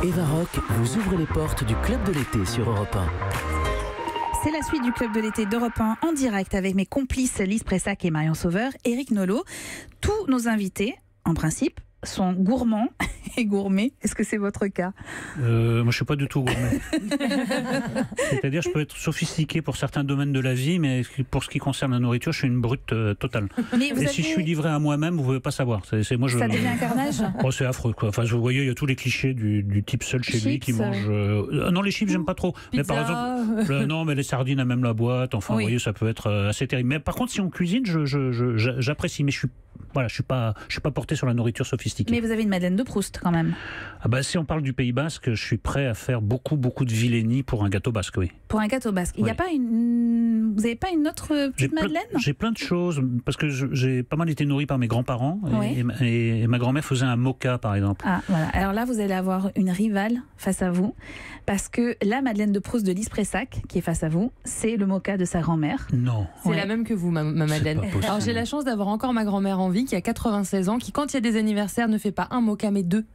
Eva Rock vous ouvre les portes du Club de l'été sur Europe 1. C'est la suite du Club de l'été d'Europe 1 en direct avec mes complices Lise Pressac et Marion Sauveur, Éric Nolot. Tous nos invités, en principe, sont gourmands et gourmets. Est-ce que c'est votre cas ? Moi, je ne suis pas du tout gourmet. C'est-à-dire, je peux être sophistiqué pour certains domaines de la vie, mais pour ce qui concerne la nourriture, je suis une brute totale. Et si je suis livré à moi-même, vous ne pouvez pas savoir. Ça devient un carnage ? Oh, c'est affreux, quoi. Enfin, vous voyez, il y a tous les clichés du type seul chez lui qui mange... non, les chips, j'aime pas trop. Pizza. Mais par exemple, non, mais les sardines à même la boîte, enfin, Oui. vous voyez, ça peut être assez terrible. Mais par contre, si on cuisine, j'apprécie, mais je suis pas porté sur la nourriture sophistiquée. Mais vous avez une Madeleine de Proust quand même. Ah bah, si on parle du Pays Basque, je suis prêt à faire beaucoup de vilainie pour un gâteau basque, oui. Pour un gâteau basque. Il Oui. y a pas une... Vous n'avez pas une autre petite Madeleine ? J'ai plein de choses, parce que j'ai pas mal été nourri par mes grands-parents, Oui. et ma grand-mère faisait un moka, par exemple. Ah, voilà. Alors là, vous allez avoir une rivale face à vous, parce que la Madeleine de Proust de Lise Pressac, qui est face à vous, c'est le moka de sa grand-mère. Non. C'est Ouais. la même que vous, ma Madeleine. pas possible. Alors j'ai la chance d'avoir encore ma grand-mère en vie, qui a 96 ans, qui quand il y a des anniversaires ne fait pas un moka mais deux.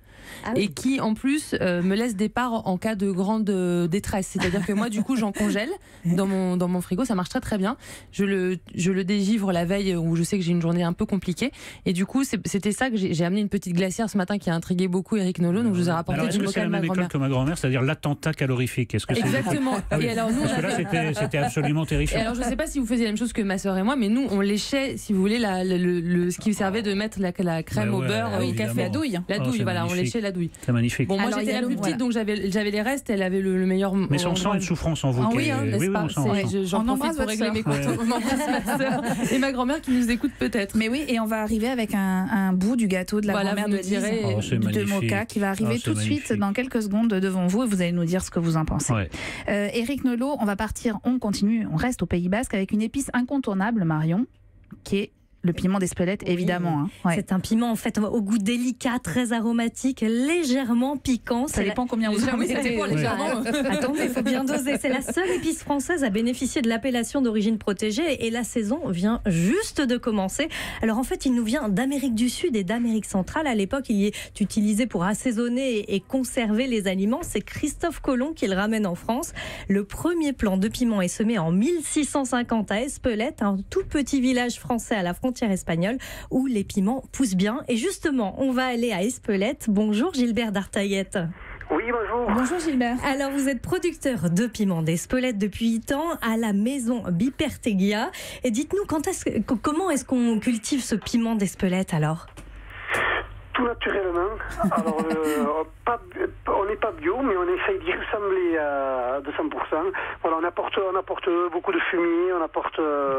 Et qui en plus me laisse des parts en cas de grande détresse. C'est-à-dire que moi du coup j'en congèle dans mon frigo, ça marche très bien. Je le dégivre la veille où je sais que j'ai une journée un peu compliquée. Et du coup c'était ça que j'ai amené une petite glacière ce matin qui a intrigué beaucoup Éric Nolot. Donc je vous ai rapporté Alors, du est-ce que moka c'est de la ma même école grand-mère. que ma grand-mère, c'est-à-dire l'attentat calorifique? Est-ce que c'est... Exactement. Ah oui. Et alors nous Parce que là c'était absolument Et terrifiant. alors je sais pas si vous faisiez la même chose que ma sœur et moi, mais nous on léchait, si vous voulez, ce qui servait de mettre la crème Ouais, au ouais, beurre au évidemment. café. La douille. La Oh, douille, c'est voilà, on magnifique. léchait la douille. C'est magnifique. Bon, moi Alors, il y j'étais a la plus petite, voilà. donc j'avais les restes, elle avait le meilleur. Mais on sent une souffrance en vous. Ah qui oui, est- hein, n'est-ce oui, pas on sent. J'en On profite embrasse pour votre régler sœur. mes comptes. Ouais. On embrasse ma sœur et ma grand-mère qui nous écoute peut-être. Mais oui, et on va arriver avec un bout du gâteau de la Voilà, grand-mère vous de nous Lise, direz. Oh, c'est de magnifique. moka, qui va arriver Oh, c'est tout de suite magnifique. dans quelques secondes devant vous, et vous allez nous dire ce que vous en pensez. Ouais. Éric Nolot, on va partir, on continue, on reste au Pays Basque avec une épice incontournable, Marion, qui est le piment d'Espelette, évidemment. Hein. Ouais. C'est un piment en fait au goût délicat, très aromatique, légèrement piquant. Ça dépend combien vous en Oui, ça mettez. dépend légèrement. Attendez, il faut bien doser. C'est la seule épice française à bénéficier de l'appellation d'origine protégée et la saison vient juste de commencer. Alors en fait, il nous vient d'Amérique du Sud et d'Amérique centrale. À l'époque, il y est utilisé pour assaisonner et conserver les aliments. C'est Christophe Colomb qui le ramène en France. Le premier plant de piment est semé en 1650 à Espelette, un tout petit village français à la frontière espagnole où les piments poussent bien. Et justement, on va aller à Espelette. Bonjour Gilbert d'Artaillette. Oui, bonjour. Bonjour Gilbert. Alors, vous êtes producteur de piment d'Espelette depuis 8 ans à la maison Bipertegia. Et dites-nous, comment est-ce qu'on cultive ce piment d'Espelette alors ? Tout naturellement. Alors, on n'est pas bio, mais on essaye d'y ressembler à 200%. Voilà, on apporte beaucoup de fumier,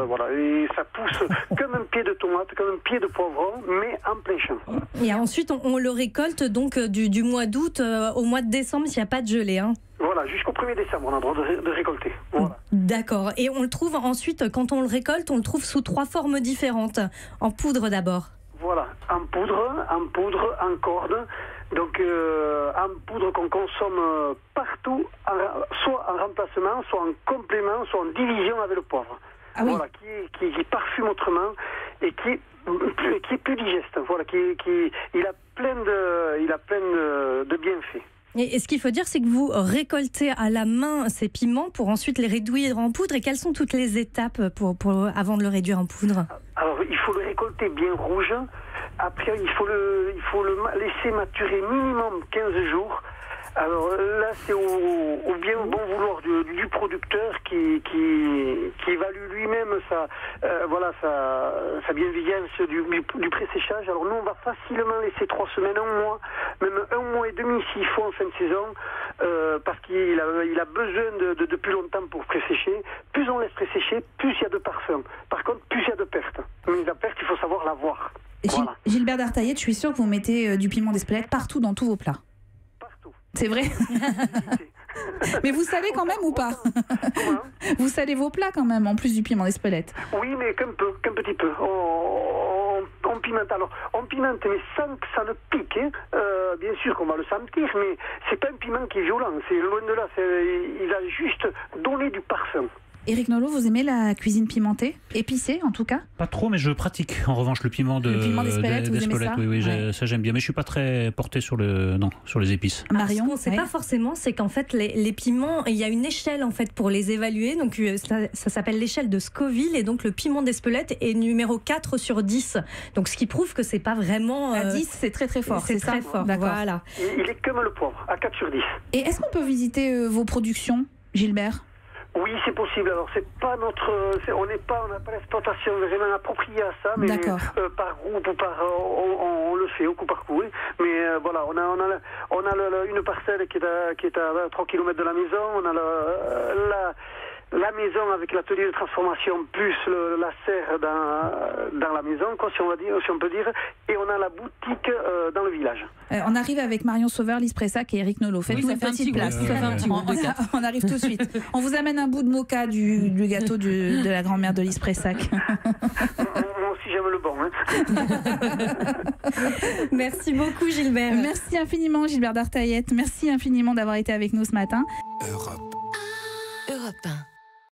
voilà, et ça pousse comme un pied de tomate, comme un pied de poivron, mais en plein champ. Et ensuite, on le récolte donc du mois d'août au mois de décembre s'il n'y a pas de gelée. Hein. Voilà, jusqu'au 1er décembre, on a le droit de récolter. Voilà. D'accord. Et on le trouve ensuite, quand on le récolte, on le trouve sous 3 formes différentes. En poudre d'abord. Voilà, en poudre, en corne. Donc, en poudre qu'on consomme partout, soit en remplacement, soit en complément, soit en division avec le poivre. Ah oui. Voilà, qui parfume autrement et qui est plus digeste. Voilà, il a plein de bienfaits. Et ce qu'il faut dire, c'est que vous récoltez à la main ces piments pour ensuite les réduire en poudre. Et quelles sont toutes les étapes avant de le réduire en poudre ? Alors, il faut le récolter bien rouge. Après, il faut le laisser maturer minimum 15 jours. Alors là, c'est au bon vouloir du producteur qui évalue lui-même sa bienveillance du pré-séchage. Alors nous, on va facilement laisser 3 semaines, 1 mois, même 1 mois et demi s'il faut en fin de saison, parce qu'il a besoin de plus longtemps pour pré-sécher. Plus on laisse pré-sécher, plus il y a de parfum. Par contre, plus il y a de pertes. Mais la perte, il faut savoir la voir. Voilà. Gilbert d'Artaillette, je suis sûre que vous mettez du piment d'Espelette partout dans tous vos plats. Partout. C'est vrai. Mais vous salez quand même ou pas? Vous salez vos plats quand même, en plus du piment d'Espelette? Oui, mais qu'un petit peu. On pimente. Alors, on pimente, mais sans que ça ne pique. Hein. Bien sûr qu'on va le sentir, mais c'est pas un piment qui est violent. C'est loin de là. Il a juste donné du parfum. Éric Nolot, vous aimez la cuisine pimentée? Épicée, en tout cas? Pas trop, mais je pratique en revanche le piment d'Espelette, vous aimez ça? Oui, ça j'aime bien. Mais je suis pas très porté sur les épices. Marion, ce qu'on ne sait pas forcément, c'est qu'en fait, les piments, il y a une échelle en fait pour les évaluer. Donc, ça s'appelle l'échelle de Scoville. Et donc, le piment d'Espelette est numéro 4 sur 10. Donc, ce qui prouve que c'est pas vraiment... À 10, c'est très très fort. C'est très fort, voilà. Il est comme le poivre, à 4 sur 10. Et est-ce qu'on peut visiter vos productions, Gilbert? Oui, c'est possible. Alors, c'est pas on n'a pas l'exploitation vraiment appropriée à ça, mais par groupe ou on le fait au coup par coup. Oui. Mais voilà, on a une parcelle qui est à 3 km de la maison. On a la maison avec l'atelier de transformation plus la serre dans la maison, si on peut dire, et on a la boutique dans le village. On arrive avec Marion Sauveur, Lise Pressac et Éric Nolot. Faites-vous une petite place. On arrive tout de suite. On vous amène un bout de moka du gâteau de la grand-mère de Lise Pressac. Moi aussi j'aime le bon. Merci beaucoup Gilbert. Merci infiniment Gilbert Dartaillette. Merci infiniment d'avoir été avec nous ce matin. Europe 1.